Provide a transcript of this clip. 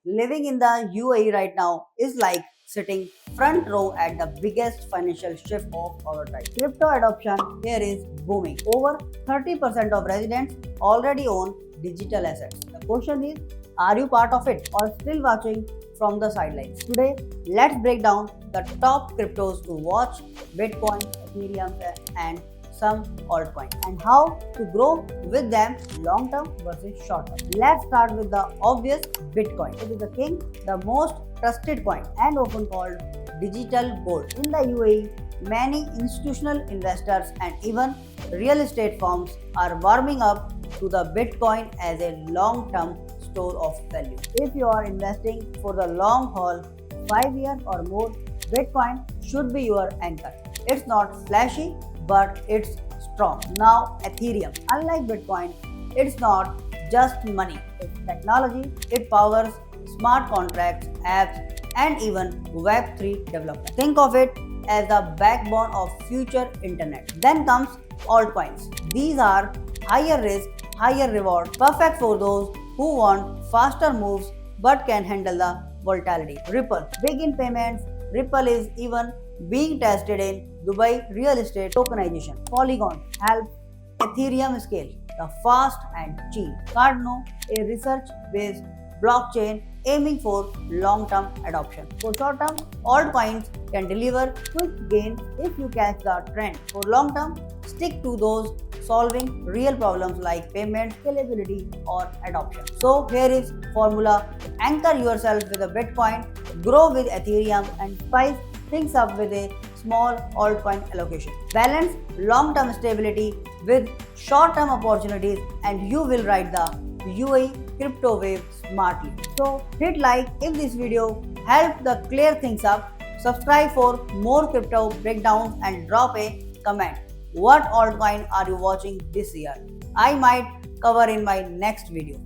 living in the UAE right now is like sitting front row at the biggest financial shift of our time. Crypto adoption here is booming. Over 30% of residents already own digital assets. The question is, are you part of it or still watching from the sidelines? Today, let's break down the top cryptos to watch: Bitcoin, Ethereum, and some altcoins, and how to grow with them long term versus short term. Let's start with the obvious: Bitcoin. It is the king, the most trusted coin, and often called digital gold. In the UAE, many institutional investors and even real estate firms are warming up to the Bitcoin as a long term store of value. If you are investing for the long haul, 5 years or more, Bitcoin should be your anchor. It's not flashy, but it's strong. Now, Ethereum. Unlike Bitcoin, it's not just money, it's technology. It powers smart contracts, apps, and even Web3 development. Think of it as the backbone of future internet. Then comes altcoins. These are higher risk, higher reward, perfect for those who want faster moves but can handle the volatility. Ripple, big in payments. Ripple is even being tested in Dubai real estate tokenization. Polygon helps Ethereum scale the fast and cheap. Cardano, a research-based blockchain aiming for long-term adoption. For short-term, altcoins can deliver quick gains if you catch the trend. For long-term, stick to those solving real problems like payment, scalability, or adoption. So here is formula: anchor yourself with a Bitcoin, grow with Ethereum, and spice things up with a small altcoin allocation. Balance long-term stability with short-term opportunities, and you will ride the UAE crypto wave smartly. So hit like if this video helped the clear things up. Subscribe for more crypto breakdowns and drop a comment. What altcoin are you watching this year? I might cover in my next video.